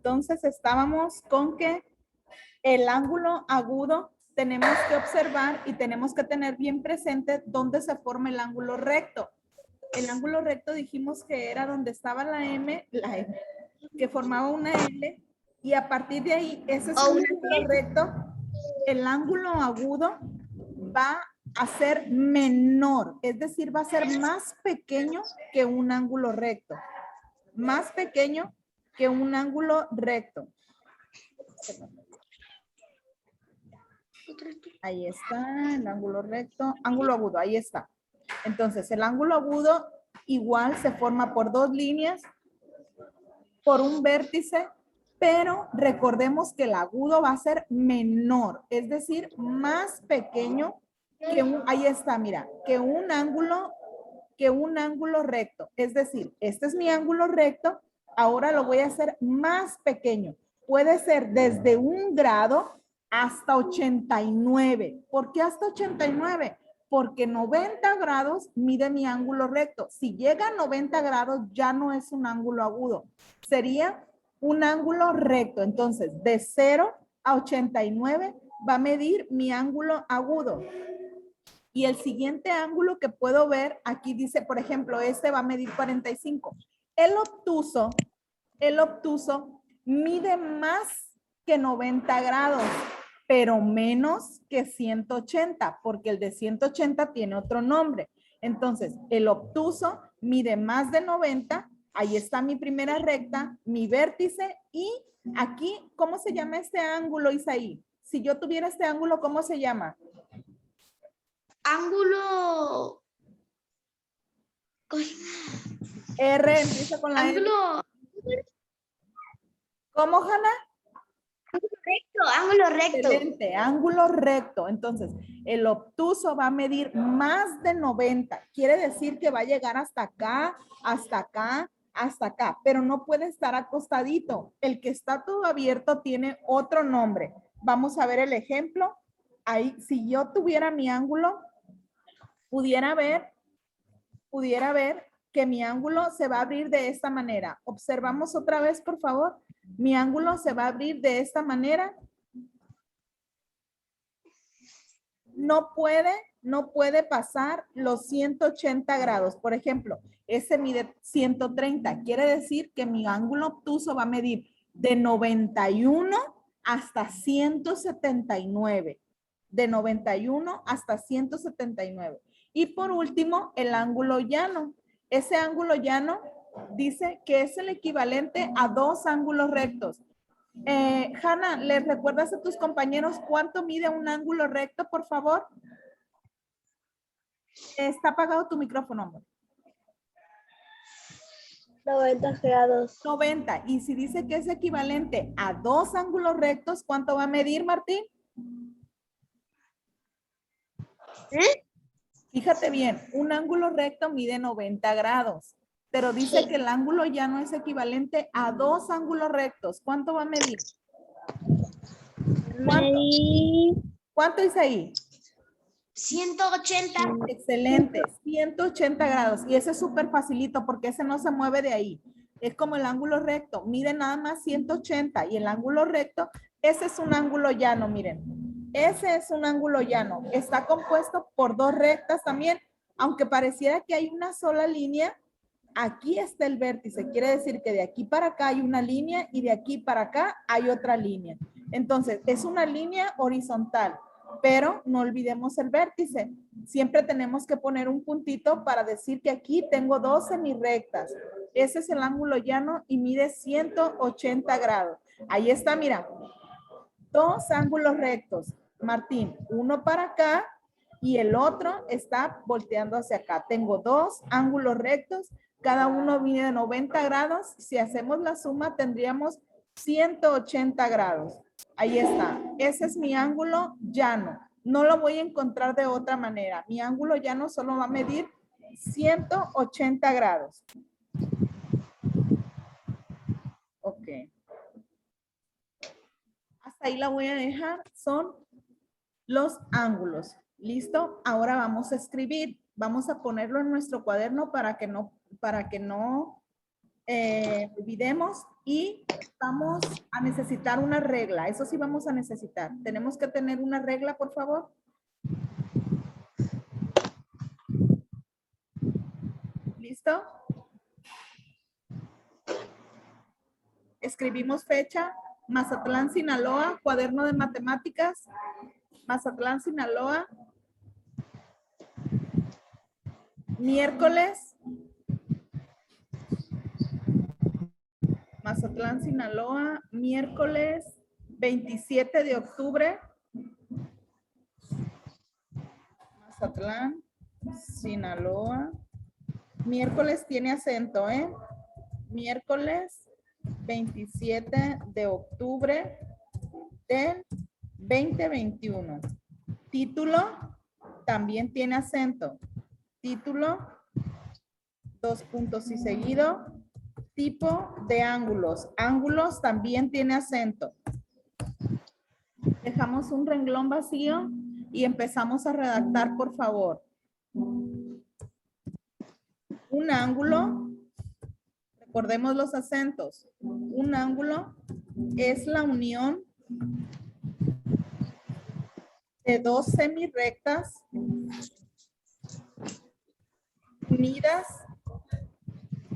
Entonces estábamos con que el ángulo agudo tenemos que observar y tenemos que tener bien presente dónde se forma el ángulo recto. El ángulo recto dijimos que era donde estaba la M, que formaba una L, y a partir de ahí, ese es un ángulo recto. El ángulo agudo va a ser menor, es decir, va a ser más pequeño que un ángulo recto. Más pequeño que un ángulo recto. Ahí está el ángulo recto, ángulo agudo, ahí está. Entonces, el ángulo agudo igual se forma por dos líneas, por un vértice, pero recordemos que el agudo va a ser menor, es decir, más pequeño que un, ahí está, mira, que un ángulo recto. Es decir, este es mi ángulo recto, ahora lo voy a hacer más pequeño. Puede ser desde 1 grado hasta 89. ¿Por qué hasta 89? Porque 90 grados mide mi ángulo recto. Si llega a 90 grados ya no es un ángulo agudo, sería un ángulo recto. Entonces, de 0 a 89 va a medir mi ángulo agudo. Y el siguiente ángulo que puedo ver, aquí dice, por ejemplo, este va a medir 45. El obtuso mide más que 90 grados, pero menos que 180, porque el de 180 tiene otro nombre. Entonces, el obtuso mide más de 90, ahí está mi primera recta, mi vértice, y aquí, ¿cómo se llama este ángulo, Isaí? Si yo tuviera este ángulo, ¿cómo se llama? Ángulo. R empieza con la ángulo. R. ¿Cómo, Hanna? Ángulo recto. Excelente, ángulo recto. Entonces, el obtuso va a medir más de 90. Quiere decir que va a llegar hasta acá, hasta acá, hasta acá, pero no puede estar acostadito. El que está todo abierto tiene otro nombre. Vamos a ver el ejemplo. Ahí, si yo tuviera mi ángulo, pudiera ver que mi ángulo se va a abrir de esta manera. Observamos otra vez, por favor. Mi ángulo se va a abrir de esta manera. No puede pasar los 180 grados. Por ejemplo, ese mide 130. Quiere decir que mi ángulo obtuso va a medir de 91 hasta 179. De 91 hasta 179. Y por último, el ángulo llano. Ese ángulo llano dice que es el equivalente a dos ángulos rectos. Hanna, ¿les recuerdas a tus compañeros cuánto mide un ángulo recto, por favor? Está apagado tu micrófono, amor. 90 grados. 90. Y si dice que es equivalente a dos ángulos rectos, ¿cuánto va a medir, Martín? Fíjate bien, un ángulo recto mide 90 grados, pero dice que el ángulo llano es equivalente a dos ángulos rectos. ¿Cuánto va a medir? ¿Cuánto? ¿Cuánto dice ahí? 180. Excelente, 180 grados. Y ese es súper facilito porque ese no se mueve de ahí. Es como el ángulo recto, mide nada más 180 y el ángulo recto, ese es un ángulo llano, miren. Ese es un ángulo llano. Está compuesto por dos rectas también, aunque pareciera que hay una sola línea. Aquí está el vértice, quiere decir que de aquí para acá hay una línea y de aquí para acá hay otra línea. Entonces, es una línea horizontal, pero no olvidemos el vértice. Siempre tenemos que poner un puntito para decir que aquí tengo dos semirrectas. Ese es el ángulo llano y mide 180 grados. Ahí está, mira, dos ángulos rectos. Martín, uno para acá y el otro está volteando hacia acá. Tengo dos ángulos rectos, cada uno mide 90 grados. Si hacemos la suma, tendríamos 180 grados. Ahí está. Ese es mi ángulo llano. No lo voy a encontrar de otra manera. Mi ángulo llano solo va a medir 180 grados. Ok. Hasta ahí la voy a dejar. Son los ángulos. ¿Listo? Ahora vamos a escribir. Vamos a ponerlo en nuestro cuaderno para que no olvidemos y vamos a necesitar una regla. Eso sí vamos a necesitar. Tenemos que tener una regla, por favor. ¿Listo? Escribimos fecha. Mazatlán, Sinaloa, cuaderno de matemáticas. Mazatlán, Sinaloa. Miércoles. Mazatlán, Sinaloa, miércoles 27 de octubre. Mazatlán, Sinaloa. Miércoles tiene acento, ¿eh? Miércoles 27 de octubre del 2021. Título también tiene acento. Título, 2 puntos y seguido. Tipo de ángulos. Ángulos también tiene acento. Dejamos un renglón vacío y empezamos a redactar, por favor. Un ángulo, recordemos los acentos. Un ángulo es la unión de dos semirrectas unidas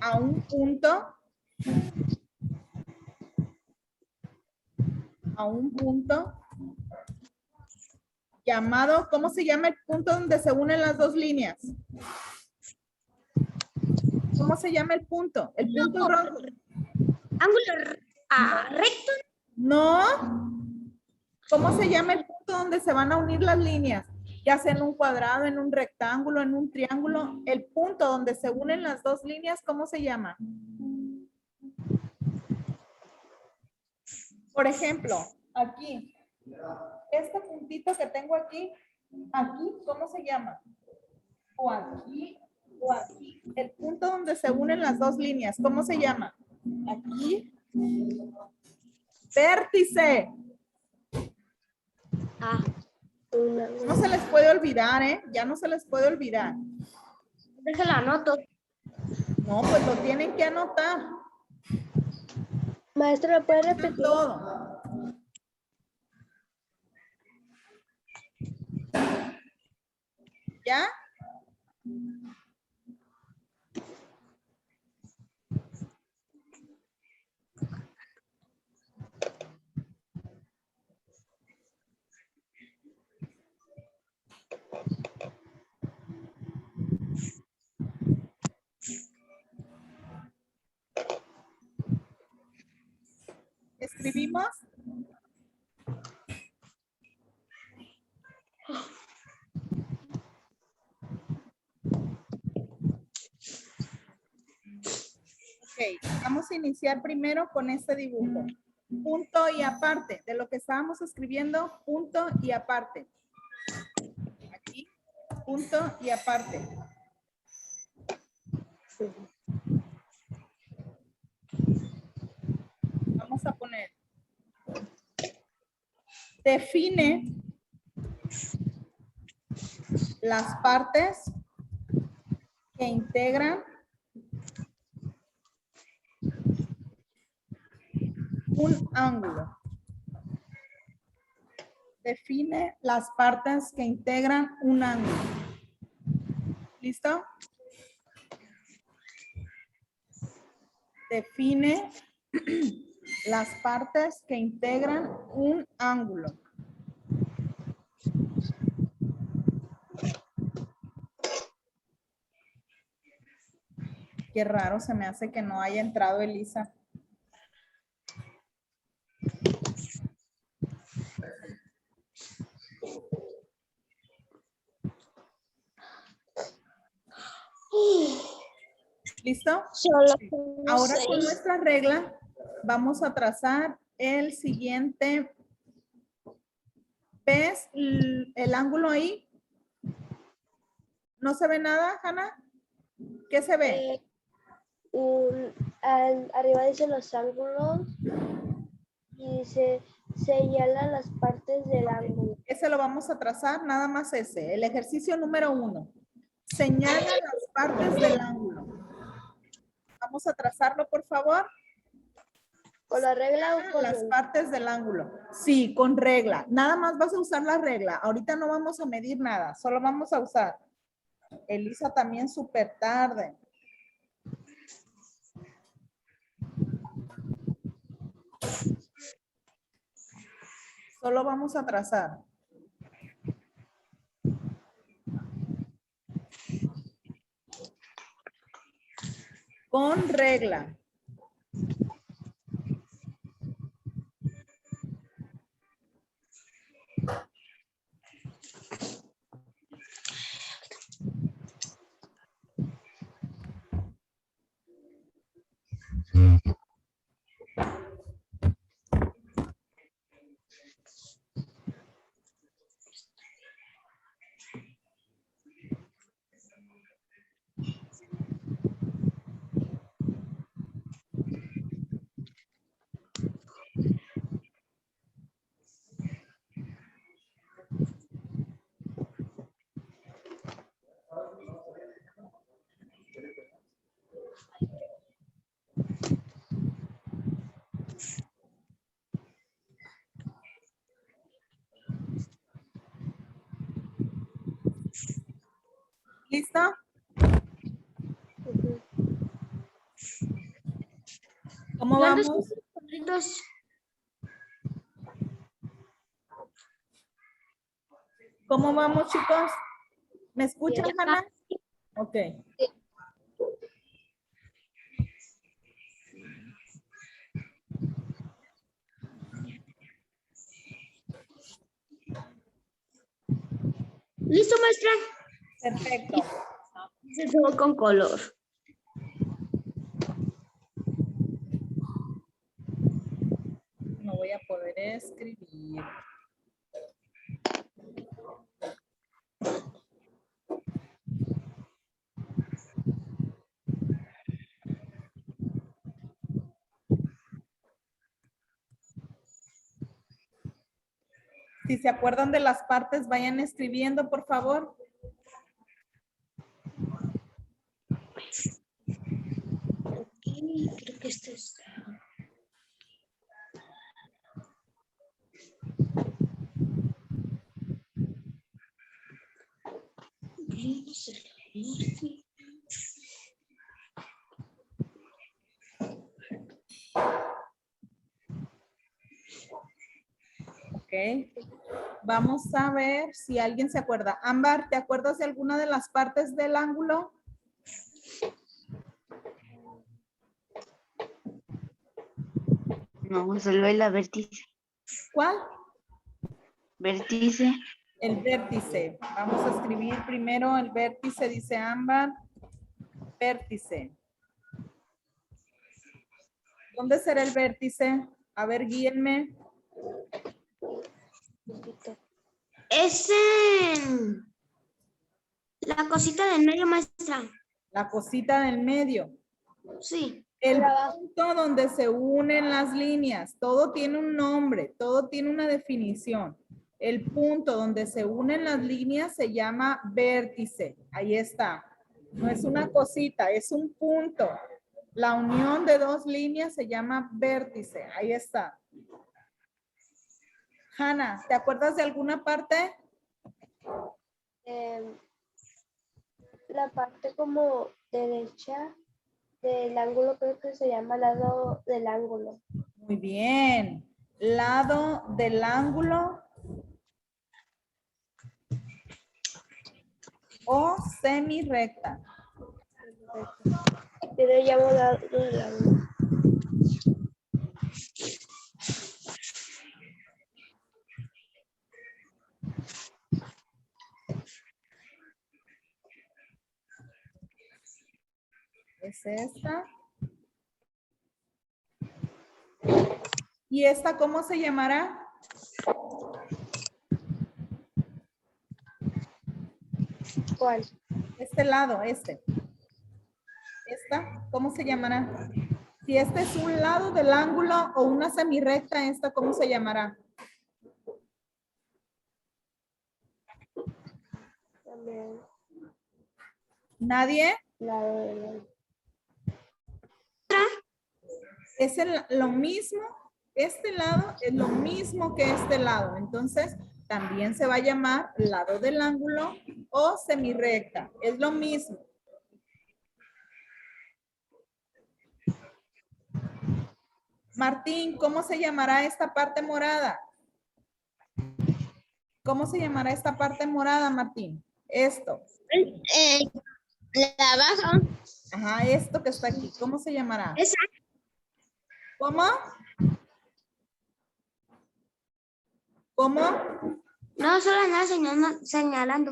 a un punto llamado, ¿cómo se llama el punto donde se unen las dos líneas? ¿Cómo se llama el punto? El punto rojo. Ángulo recto. No. ¿Cómo se llama el punto donde se van a unir las líneas? Ya sea en un cuadrado, en un rectángulo, en un triángulo. El punto donde se unen las dos líneas, ¿cómo se llama? Por ejemplo, aquí. Este puntito que tengo aquí, ¿cómo se llama? O aquí, o aquí. El punto donde se unen las dos líneas, ¿cómo se llama? Aquí. Vértice. No se les puede olvidar, ¿eh? Ya no se les puede olvidar. Déjalo anoto. No, pues lo tienen que anotar. Maestra, ¿lo puede repetir? Todo. ¿Ya? ¿Escribimos? Ok, vamos a iniciar primero con este dibujo. Punto y aparte. De lo que estábamos escribiendo, punto y aparte. Aquí, punto y aparte. Vamos a poner. Define las partes que integran un ángulo. Define las partes que integran un ángulo. ¿Listo? Define las partes que integran un ángulo. Qué raro se me hace que no haya entrado Elisa. ¿Listo? Ahora con nuestra regla vamos a trazar el siguiente. ¿Ves el ángulo ahí? ¿No se ve nada, Hanna? ¿Qué se ve? Arriba dice los ángulos y se señalan las partes del ángulo. Ese lo vamos a trazar, nada más ese. El ejercicio número 1. Señala las partes del ángulo. Vamos Vamos a trazarlo, por favor. ¿Con la regla o con Las el- partes del ángulo. Sí, con regla. Nada más vas a usar la regla. Ahorita no vamos a medir nada, solo vamos a usar. Elisa también súper tarde. Solo vamos a trazar. Con regla. ¿Listo? Ujú. ¿Cómo ¿Dónde vamos? están los cuadritos? ¿Cómo vamos, chicos? ¿Me escuchan, Ya. Hanna? Ok. ¿Listo, maestra? Perfecto. Se todo con color. No voy a poder escribir. Si se acuerdan de las partes, vayan escribiendo, por favor. Aquí creo que este es. Ok. Vamos a ver si alguien se acuerda. Ámbar, ¿te acuerdas de alguna de las partes del ángulo? No, solo es la vértice. ¿Cuál? Vértice. El vértice. Vamos a escribir primero el vértice, dice Ámbar. Vértice. ¿Dónde será el vértice? A ver, guíenme. Es en la cosita del medio, maestra. La cosita del medio. Sí. El Por abajo. punto donde se unen las líneas. Todo tiene un nombre, todo tiene una definición. El punto donde se unen las líneas se llama vértice. Ahí está. No es una cosita, es un punto. La unión de dos líneas se llama vértice. Ahí está. Hanna, ¿te acuerdas de alguna parte? La parte como derecha del ángulo creo que se llama lado del ángulo. Muy bien. Lado del ángulo o semirrecta. Yo le llamo lado del ángulo. Es esta. ¿Y esta cómo se llamará? ¿Cuál? Este lado, este. ¿Esta cómo se llamará? Si este es un lado del ángulo o una semirrecta, ¿esta cómo se llamará? También ¿Nadie? lado del ángulo. Es lo mismo, este lado es lo mismo que este lado. Entonces, también se va a llamar lado del ángulo o semirrecta. Es lo mismo. Martín, ¿cómo se llamará esta parte morada? ¿Cómo se llamará esta parte morada, Martín? Esto. La baja. Ajá, esto que está aquí. ¿Cómo se llamará? Esa. ¿Cómo? ¿Cómo? No, solo nada señalando.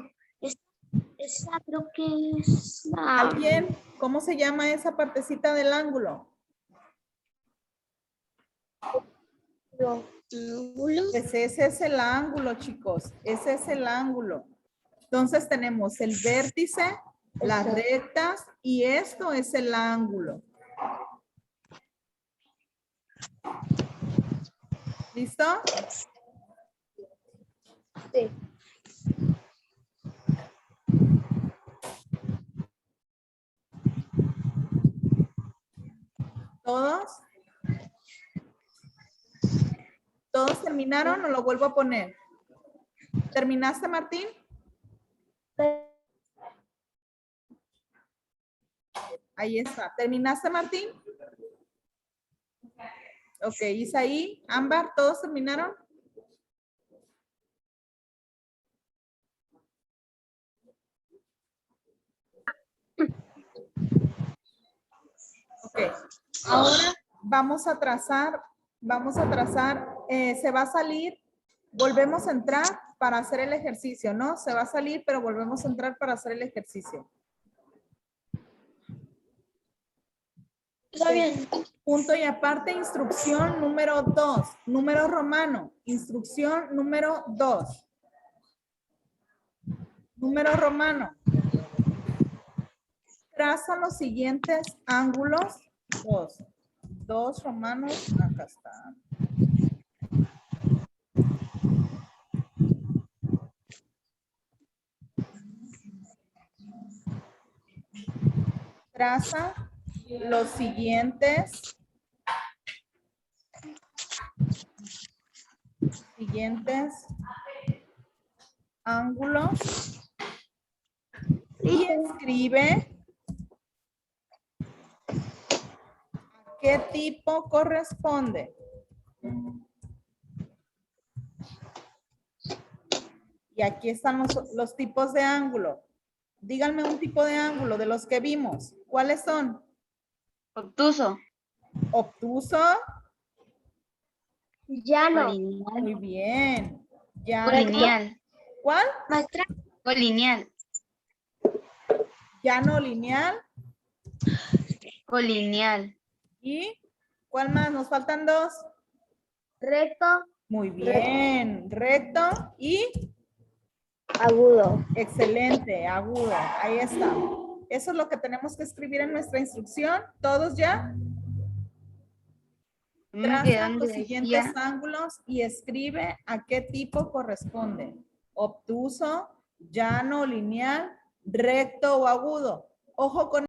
Esa creo que es la... ¿Alguien? ¿Cómo se llama esa partecita del ángulo? Pues ese es el ángulo, chicos. Ese es el ángulo. Entonces tenemos el vértice, las rectas y esto es el ángulo. ¿Listo? Sí. ¿Todos? ¿Todos terminaron o lo vuelvo a poner? ¿Terminaste, Martín? Ahí está. ¿Terminaste, Martín? Ok, Isaí, Ámbar, ¿todos terminaron? Ok, ahora vamos a trazar, se va a salir, volvemos a entrar para hacer el ejercicio, ¿no? Se va a salir, pero volvemos a entrar para hacer el ejercicio. Está bien. Punto y aparte, instrucción número 2, número romano, instrucción número 2. Número romano. Traza los siguientes ángulos. Dos romanos. Acá está. Traza los siguientes ángulos y escribe a qué tipo corresponde. Y aquí están los tipos de ángulo. Díganme un tipo de ángulo de los que vimos. ¿Cuáles son? Obtuso. Obtuso. Llano. Muy bien. Ya. Colineal. ¿Cuál? Maestra. Colineal. Llano lineal. Colineal. ¿Y cuál más? Nos faltan dos. Recto. Muy bien. Recto y Agudo. excelente. Agudo. Ahí está. Eso es lo que tenemos que escribir en nuestra instrucción. ¿Todos ya? Traza los siguientes ángulos y escribe a qué tipo corresponde. Obtuso, llano, lineal, recto o agudo. Ojo con